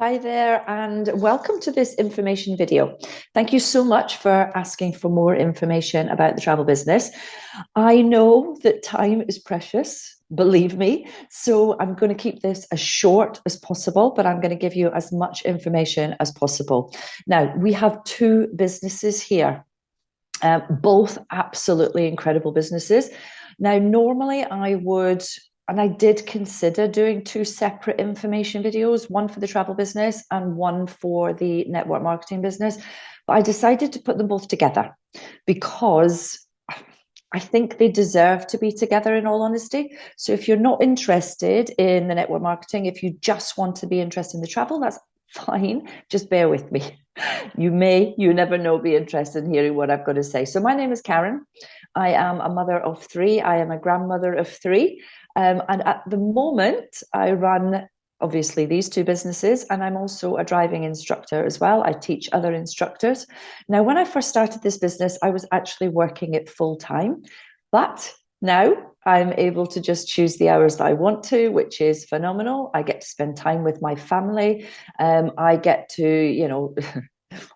Hi there, and welcome to this information video. Thank you so much for asking for more information about the travel business. I know that time is precious, believe me, so I'm going to keep this as short as possible, but I'm going to give you as much information as possible. Now, we have two businesses here, both absolutely incredible businesses. Now, normally I would, and I did consider doing two separate information videos, one for the travel business and one for the network marketing business. But I decided to put them both together because I think they deserve to be together, in all honesty. So if you're not interested in the network marketing, if you just want to be interested in the travel, that's fine. Just bear with me. You never know, be interested in hearing what I've got to say. So my name is Karen. I am a mother of three. I am a grandmother of three. And at the moment, I run obviously these two businesses, and I'm also a driving instructor as well. I teach other instructors. Now, when I first started this business, I was actually working it full time, but now I'm able to just choose the hours that I want to, which is phenomenal. I get to spend time with my family. I get to,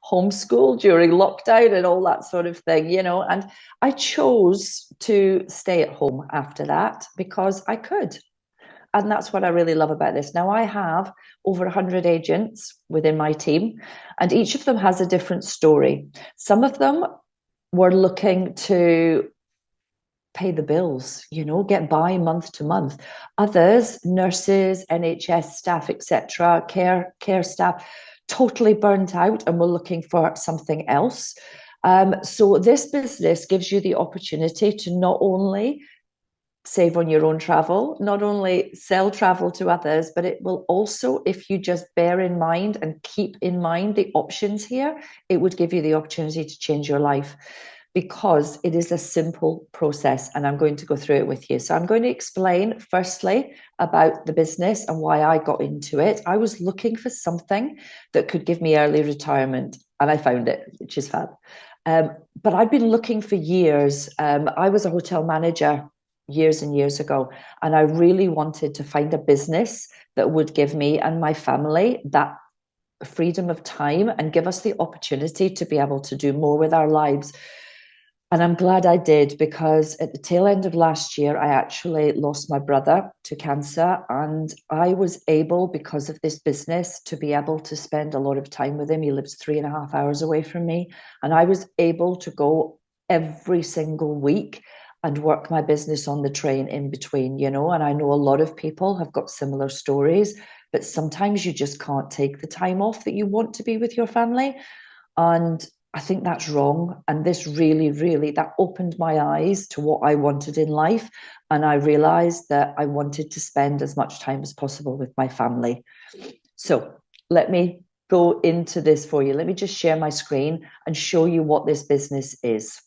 homeschool during lockdown and all that sort of thing, and I chose to stay at home after that because I could. And that's what I really love about this. Now, I have over 100 agents within my team, and each of them has a different story. Some of them were looking to pay the bills, get by month to month. Others, nurses, NHS staff, etc., care staff, totally burnt out and were looking for something else. So this business gives you the opportunity to not only save on your own travel, not only sell travel to others, but it will also, if you just bear in mind and keep in mind the options here, it would give you the opportunity to change your life because it is a simple process, and I'm going to go through it with you. So I'm going to explain firstly about the business and why I got into it. I was looking for something that could give me early retirement, and I found it, which is fab. But I've been looking for years. I was a hotel manager years and years ago, and I really wanted to find a business that would give me and my family that freedom of time and give us the opportunity to be able to do more with our lives. And I'm glad I did, because at the tail end of last year, I actually lost my brother to cancer. And I was able, because of this business, to be able to spend a lot of time with him. He lives 3.5 hours away from me. And I was able to go every single week and work my business on the train in between, and I know a lot of people have got similar stories, but sometimes you just can't take the time off that you want to be with your family. And I think that's wrong. And this really, really, that opened my eyes to what I wanted in life. And I realized that I wanted to spend as much time as possible with my family. So let me go into this for you. Let me just share my screen and show you what this business is.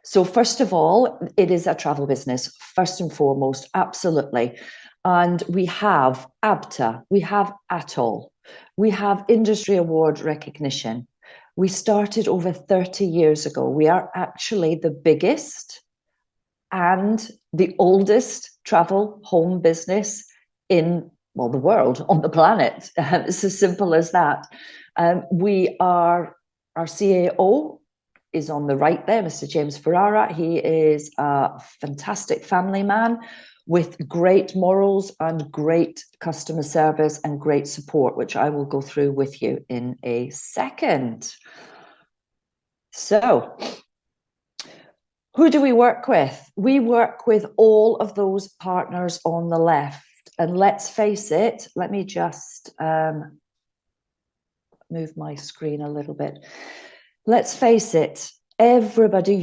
So first of all, it is a travel business, first and foremost, absolutely. And we have ABTA, we have ATOL, we have industry award recognition. We started over 30 years ago. We are actually the biggest and the oldest travel home business in, well, the world, on the planet. It's as simple as that. Our CAO is on the right there, Mr. James Ferrara. He is a fantastic family man with great morals and great customer service and great support, which I will go through with you in a second. So, who do we work with? We work with all of those partners on the left. And let's face it, let me just move my screen a little bit. Let's face it, everybody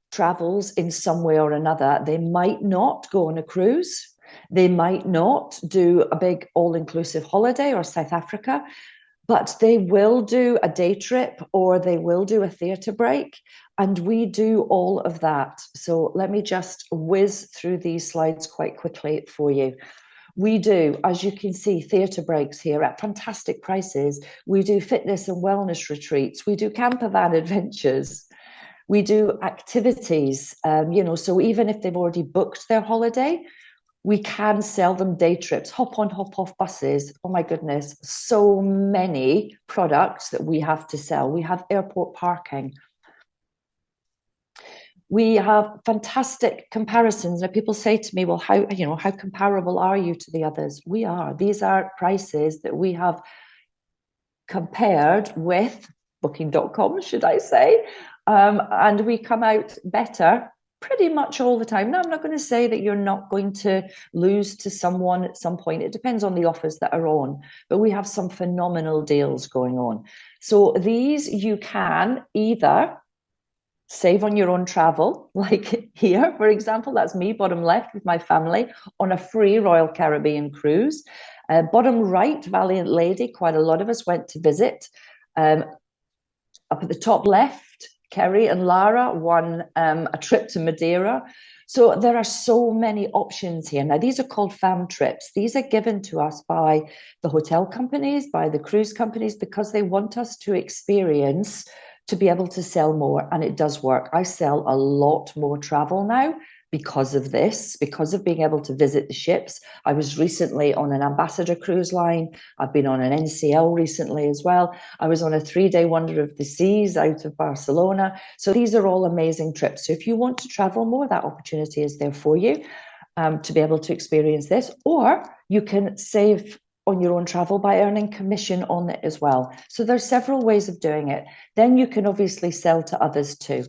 travels in some way or another. They might not go on a cruise. They might not do a big all-inclusive holiday or South Africa, but they will do a day trip or they will do a theatre break. And we do all of that. So let me just whiz through these slides quite quickly for you. We do, as you can see, theatre breaks here at fantastic prices. We do fitness and wellness retreats. We do camper van adventures. We do activities, so even if they've already booked their holiday, We can sell them day trips, hop on, hop off buses. Oh my goodness, so many products that we have to sell. We have airport parking. We have fantastic comparisons. Now people say to me, well, how comparable are you to the others? We are. These are prices that we have compared with booking.com, should I say, and we come out better pretty much all the time. Now, I'm not going to say that you're not going to lose to someone at some point. It depends on the offers that are on, but we have some phenomenal deals going on. So these you can either save on your own travel, like here, for example, that's me, bottom left, with my family on a free Royal Caribbean cruise. Bottom right, Valiant Lady, quite a lot of us went to visit. Up at the top left, Kerry and Lara won a trip to Madeira. So there are so many options here. Now, these are called fam trips. These are given to us by the hotel companies, by the cruise companies, because they want us to experience, to be able to sell more. And it does work. I sell a lot more travel now because of this, because of being able to visit the ships. I was recently on an Ambassador cruise line. I've been on an NCL recently as well. I was on a 3-day Wonder of the Seas out of Barcelona. So these are all amazing trips. So if you want to travel more, that opportunity is there for you to be able to experience this. Or you can save on your own travel by earning commission on it as well. So there's several ways of doing it. Then you can obviously sell to others too.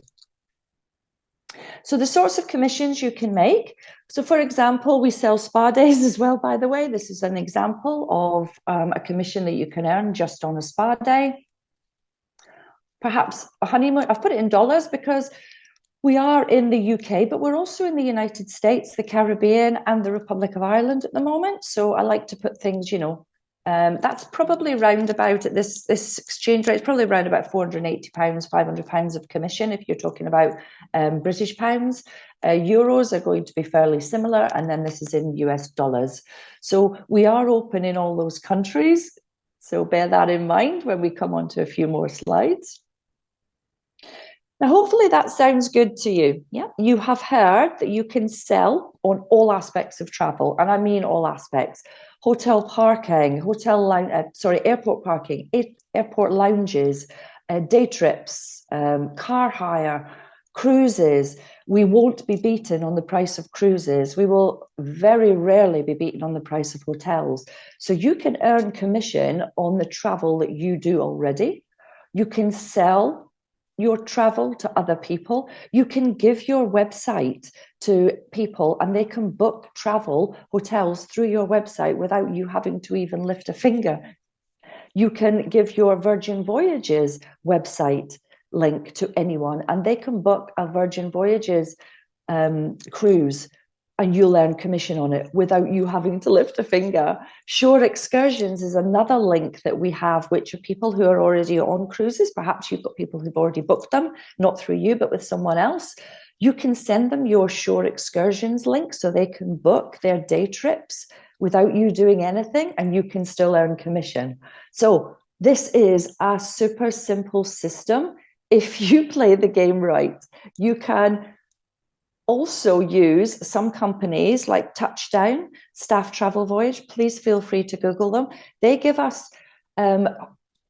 So the sorts of commissions you can make. So for example, we sell spa days as well, by the way. This is an example of a commission that you can earn just on a spa day. Perhaps a honeymoon. I've put it in dollars because we are in the UK, but we're also in the United States, the Caribbean, and the Republic of Ireland at the moment. So I like to put things, that's probably round about at this exchange rate. It's probably around about £480, £500 of commission if you're talking about British pounds. Euros are going to be fairly similar, and then this is in US dollars. So we are open in all those countries. So bear that in mind when we come on to a few more slides. Now, hopefully that sounds good to you. Yeah, you have heard that you can sell on all aspects of travel, and I mean all aspects. Hotel parking, airport parking, airport lounges, day trips, car hire, cruises. We won't be beaten on the price of cruises. We will very rarely be beaten on the price of hotels. So you can earn commission on the travel that you do already. You can sell your travel to other people. You can give your website to people and they can book travel hotels through your website without you having to even lift a finger. You can give your Virgin Voyages website link to anyone and they can book a Virgin Voyages cruise and you'll earn commission on it without you having to lift a finger. Shore Excursions is another link that we have, which are people who are already on cruises. Perhaps you've got people who've already booked them, not through you, but with someone else. You can send them your Shore Excursions link so they can book their day trips without you doing anything, and you can still earn commission. So this is a super simple system. If you play the game right, you can also use some companies like Touchdown, Staff Travel Voyage. Please feel free to Google them. They give us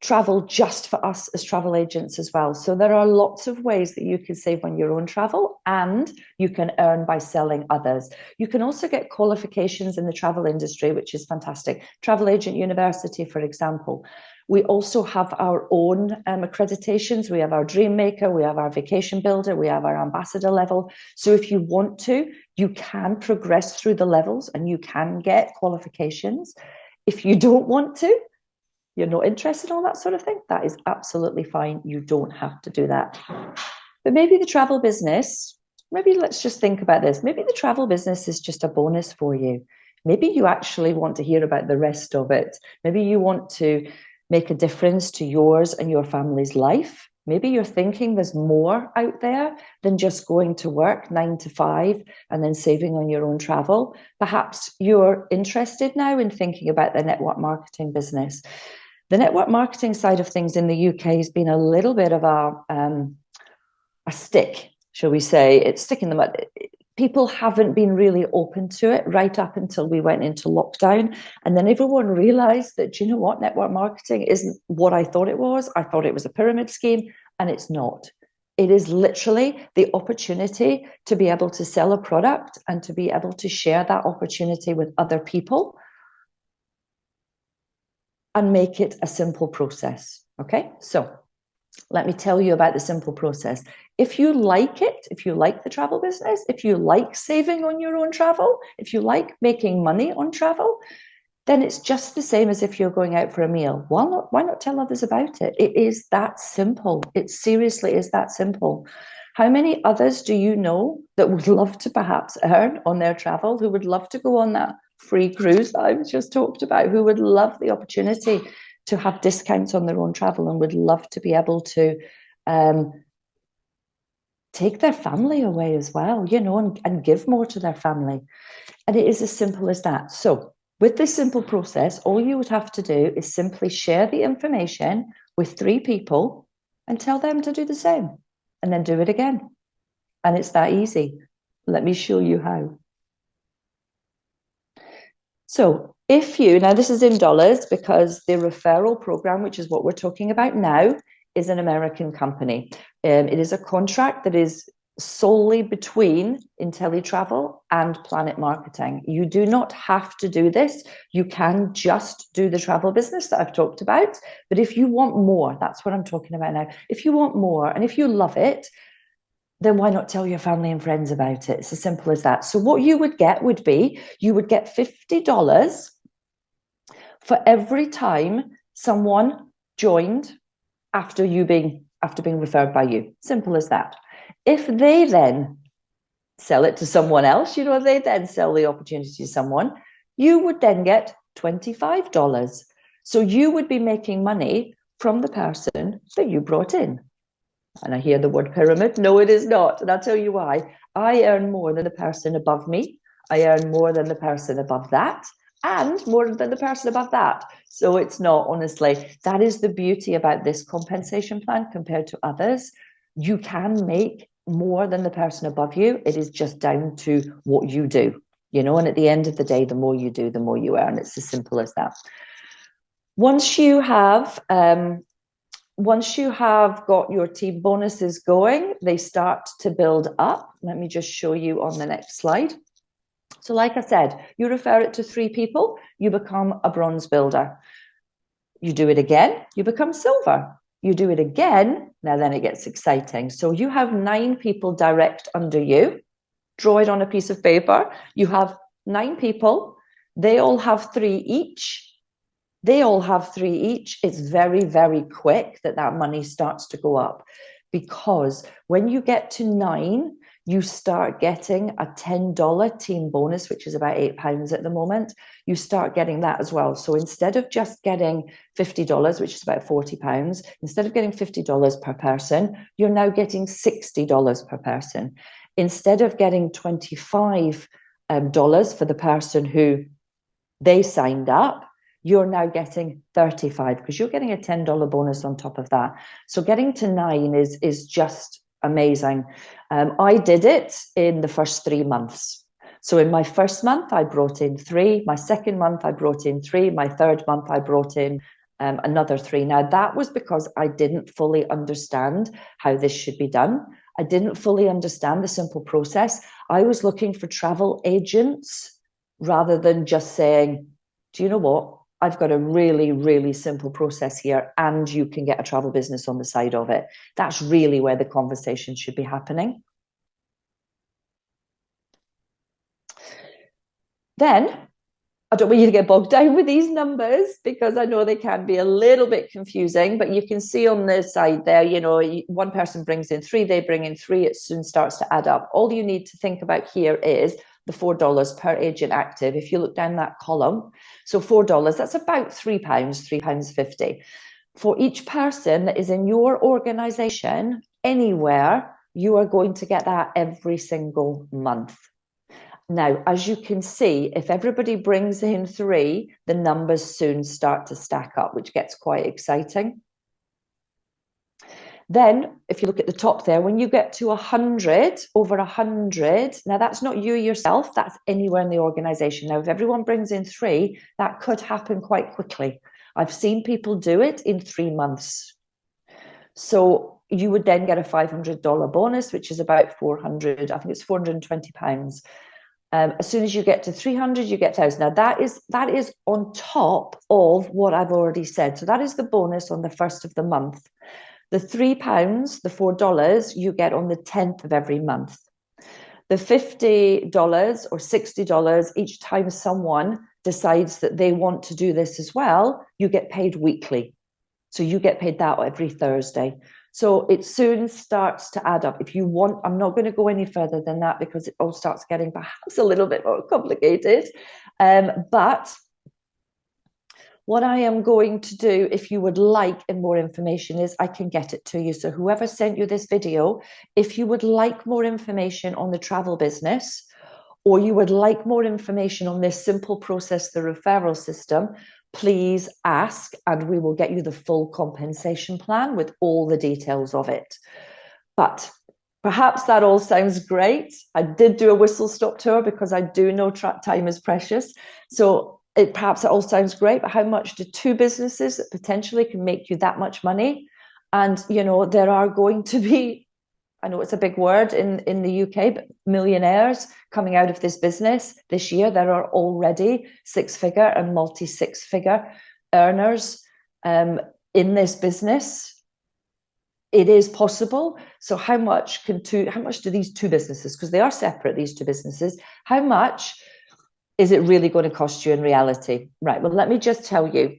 travel just for us as travel agents as well. So there are lots of ways that you can save on your own travel and you can earn by selling others. You can also get qualifications in the travel industry, which is fantastic. Travel Agent University, for example. We also have our own accreditations. We have our Dream Maker, we have our Vacation Builder, we have our Ambassador level. So if you want to, you can progress through the levels and you can get qualifications. If you don't want to, you're not interested in all that sort of thing, that is absolutely fine. You don't have to do that. But maybe the travel business, maybe let's just think about this. Maybe the travel business is just a bonus for you. Maybe you actually want to hear about the rest of it. Maybe you want to make a difference to yours and your family's life. Maybe you're thinking there's more out there than just going to work 9 to 5 and then saving on your own travel. Perhaps you're interested now in thinking about the network marketing business. The network marketing side of things in the UK has been a little bit of a stick, shall we say. It's stick in the mud. people haven't been really open to it right up until we went into lockdown. And then everyone realized that, you know what, network marketing isn't what I thought it was. I thought it was a pyramid scheme, and it's not. It is literally the opportunity to be able to sell a product and to be able to share that opportunity with other people and make it a simple process. Okay, so let me tell you about the simple process. If you like it, if you like the travel business, if you like saving on your own travel, if you like making money on travel, then it's just the same as if you're going out for a meal. Why not tell others about it? It is that simple. It seriously is that simple. How many others do you know that would love to perhaps earn on their travel, who would love to go on that free cruise that I've just talked about, who would love the opportunity to have discounts on their own travel and would love to be able to take their family away as well, you know, and give more to their family. And it is as simple as that. So with this simple process, all you would have to do is simply share the information with 3 people and tell them to do the same, and then do it again. And it's that easy. Let me show you how. So if you, now this is in dollars because the referral program, which is what we're talking about now, is an American company. It is a contract that is solely between IntelliTravel and Planet Marketing. You do not have to do this. You can just do the travel business that I've talked about. But if you want more, that's what I'm talking about now. If you want more and if you love it, then why not tell your family and friends about it? It's as simple as that. So what you would get would be, you would get $50 for every time someone joined after being referred by you. Simple as that. If they then sell it to someone else, you know, they then sell the opportunity to someone, you would then get $25. So you would be making money from the person that you brought in. And I hear the word pyramid. No, it is not. And I'll tell you why. I earn more than the person above me. I earn more than the person above that, and more than the person above that. So it's not, honestly, that is the beauty about this compensation plan compared to others. You can make more than the person above you. It is just down to what you do, you know, and at the end of the day, the more you do, the more you earn. It's as simple as that. Once you have got your team bonuses going, they start to build up. Let me just show you on the next slide. So like I said, you refer it to 3 people, you become a bronze builder. You do it again, you become silver. You do it again, now then it gets exciting. So you have 9 people direct under you. Draw it on a piece of paper. You have 9 people. They all have 3 each. They all have 3 each. It's very, very quick that money starts to go up, because when you get to 9, you start getting a $10 team bonus, which is about £8 at the moment. You start getting that as well. So instead of just getting $50, which is about £40, instead of getting $50 per person, you're now getting $60 per person. Instead of getting $25 for the person who they signed up, you're now getting 35 because you're getting a $10 bonus on top of that. So getting to 9 is just amazing. I did it in the first 3 months. So in my first month, I brought in 3. My second month, I brought in 3. My third month, I brought in another 3. Now, that was because I didn't fully understand how this should be done. I didn't fully understand the simple process. I was looking for travel agents rather than just saying, do you know what? I've got a really, really simple process here, and you can get a travel business on the side of it. That's really where the conversation should be happening. Then, I don't want you to get bogged down with these numbers because I know they can be a little bit confusing, but you can see on the side there, you know, one person brings in 3, they bring in 3, it soon starts to add up. All you need to think about here is the $4 per agent active. If you look down that column, so $4, that's about £3, £3.50. For each person that is in your organization, anywhere, you are going to get that every single month. Now, as you can see, if everybody brings in 3, the numbers soon start to stack up, which gets quite exciting. Then, if you look at the top there, when you get to 100, over 100, now that's not you yourself, that's anywhere in the organization. Now, if everyone brings in 3, that could happen quite quickly. I've seen people do it in 3 months. So you would then get a $500 bonus, which is about 400, I think it's £420. As soon as you get to 300, you get 1,000. Now that is on top of what I've already said. So that is the bonus on the first of the month. The £3, the $4, you get on the 10th of every month. The $50 or $60 each time someone decides that they want to do this as well, you get paid weekly. So you get paid that every Thursday. So it soon starts to add up. If you want, I'm not going to go any further than that because it all starts getting perhaps a little bit more complicated. But what I am going to do, if you would like more information, is I can get it to you. So whoever sent you this video, if you would like more information on the travel business, or you would like more information on this simple process, the referral system, please ask and we will get you the full compensation plan with all the details of it. But perhaps that all sounds great. I did do a whistle-stop tour because I do know time is precious. So perhaps it all sounds great, but how much do 2 businesses that potentially can make you that much money? And, you know, there are going to be, I know it's a big word in the UK, but millionaires coming out of this business this year. There are already 6-figure and multi-6-figure earners in this business. It is possible. So how much do these 2 businesses, because they are separate, these 2 businesses, how much is it really going to cost you in reality? Right, well, let me just tell you,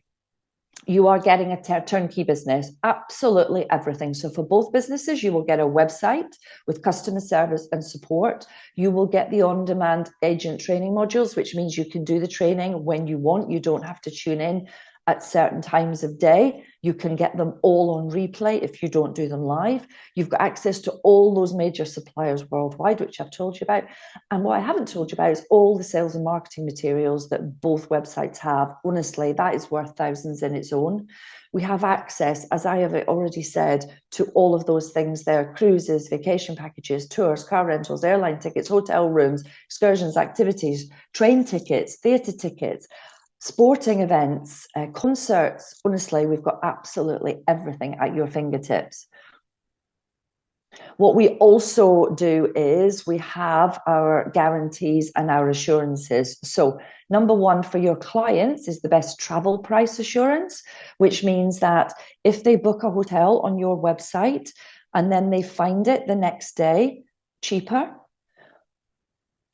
you are getting a turnkey business, absolutely everything. So for both businesses, you will get a website with customer service and support. You will get the on-demand agent training modules, which means you can do the training when you want. You don't have to tune in at certain times of day. You can get them all on replay if you don't do them live. You've got access to all those major suppliers worldwide, which I've told you about. And what I haven't told you about is all the sales and marketing materials that both websites have. Honestly, that is worth thousands in its own. We have access, as I have already said, to all of those things there: cruises, vacation packages, tours, car rentals, airline tickets, hotel rooms, excursions, activities, train tickets, theatre tickets, sporting events, concerts. Honestly, we've got absolutely everything at your fingertips. What we also do is we have our guarantees and our assurances. So number 1 for your clients is the best travel price assurance, which means that if they book a hotel on your website and then they find it the next day cheaper,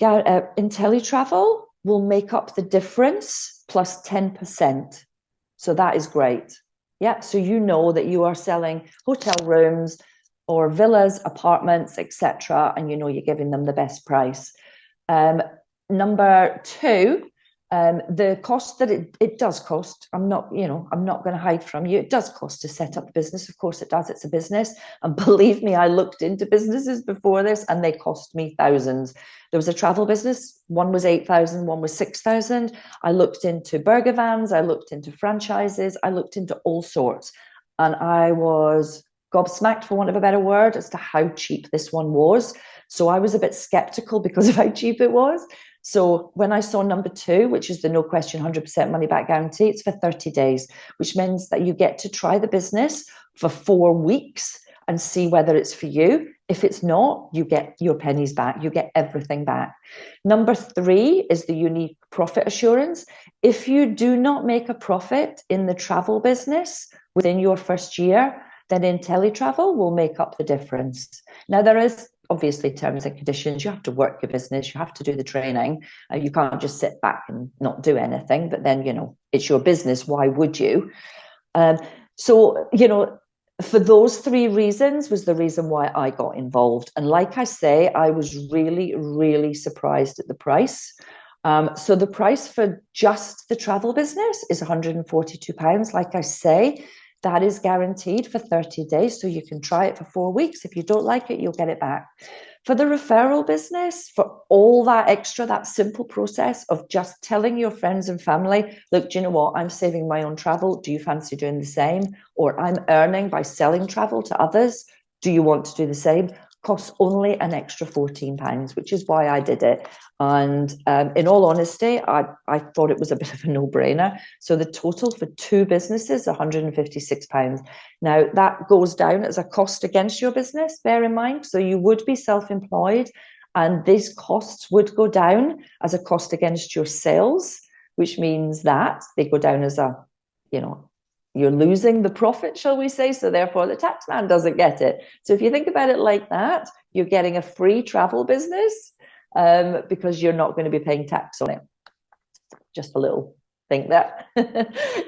IntelliTravel will make up the difference plus 10%. So that is great. Yeah, so you know that you are selling hotel rooms or villas, apartments, etc., and you know you're giving them the best price. Number 2, the cost that it does cost. I'm not going to hide from you. It does cost to set up a business. Of course it does. It's a business. And believe me, I looked into businesses before this and they cost me thousands. There was a travel business. One was 8,000, one was 6,000. I looked into burger vans. I looked into franchises. I looked into all sorts. And I was gobsmacked, for want of a better word, as to how cheap this one was. So I was a bit skeptical because of how cheap it was. So when I saw number 2, which is the no question 100% money back guarantee, it's for 30 days, which means that you get to try the business for 4 weeks and see whether it's for you. If it's not, you get your pennies back. You get everything back. Number 3 is the unique profit assurance. If you do not make a profit in the travel business within your first year, then IntelliTravel will make up the difference. Now, there is obviously terms and conditions. You have to work your business. You have to do the training. You can't just sit back and not do anything. But then, it's your business. Why would you? So, for those 3 reasons was the reason why I got involved. And like I say, I was really, really surprised at the price. So the price for just the travel business is £142. Like I say, that is guaranteed for 30 days, so you can try it for 4 weeks. If you don't like it, you'll get it back. For the referral business, for all that extra, that simple process of just telling your friends and family, look, do you know what? I'm saving my own travel. Do you fancy doing the same? Or I'm earning by selling travel to others. Do you want to do the same? Costs only an extra £14, which is why I did it. And in all honesty, I thought it was a bit of a no-brainer. So the total for two businesses, £156. Now, that goes down as a cost against your business, bear in mind. So you would be self-employed, and these costs would go down as a cost against your sales, which means that they go down as a, you're losing the profit, shall we say, so therefore the tax man doesn't get it. So if you think about it like that, you're getting a free travel business because you're not going to be paying tax on it. Just a little thing there.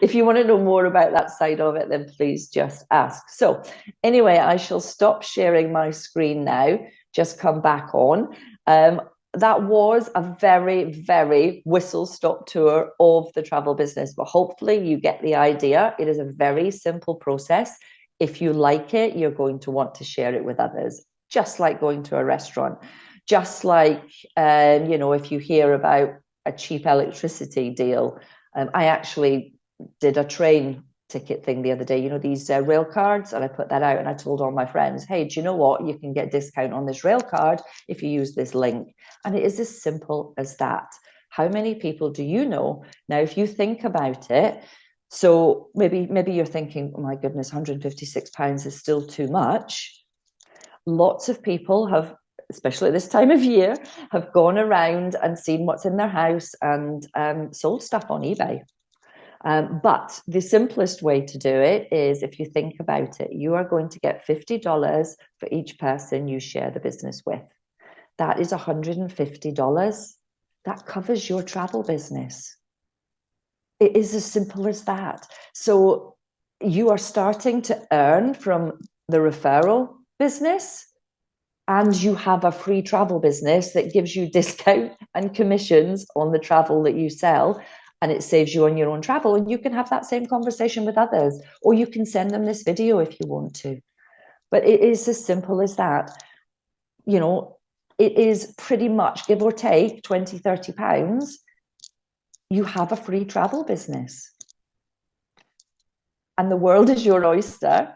If you want to know more about that side of it, then please just ask. So anyway, I shall stop sharing my screen now, just come back on. That was a very, very whistle-stop tour of the travel business, but hopefully you get the idea. It is a very simple process. If you like it, you're going to want to share it with others, just like going to a restaurant, just like, if you hear about a cheap electricity deal. I actually did a train ticket thing the other day, these rail cards, and I put that out and I told all my friends, hey, do you know what? You can get discount on this rail card if you use this link. And it is as simple as that. How many people do you know? Now, if you think about it, so maybe you're thinking, oh my goodness, £156 is still too much. Lots of people have, especially at this time of year, have gone around and seen what's in their house and sold stuff on eBay. But the simplest way to do it is, if you think about it, you are going to get $50 for each person you share the business with. That is $150. That covers your travel business. It is as simple as that. So you are starting to earn from the referral business, and you have a free travel business that gives you discount and commissions on the travel that you sell, and it saves you on your own travel. And you can have that same conversation with others, or you can send them this video if you want to. But it is as simple as that. It is pretty much, give or take, 20, 30 pounds. You have a free travel business. And the world is your oyster.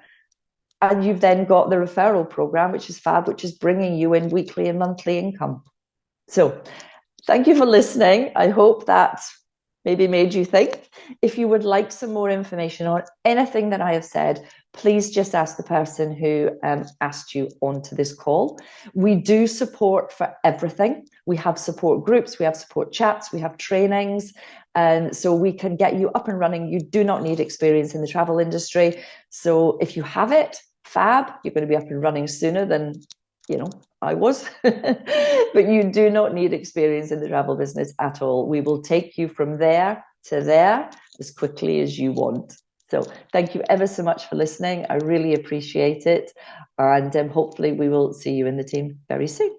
And you've then got the referral program, which is fab, which is bringing you in weekly and monthly income. So thank you for listening. I hope that maybe made you think. If you would like some more information on anything that I have said, please just ask the person who asked you onto this call. We do support for everything. We have support groups, we have support chats, we have trainings, and so we can get you up and running. You do not need experience in the travel industry. So if you have it, fab, you're going to be up and running sooner than I was. But you do not need experience in the travel business at all. We will take you from there to there as quickly as you want. So thank you ever so much for listening. I really appreciate it. And hopefully we will see you in the team very soon.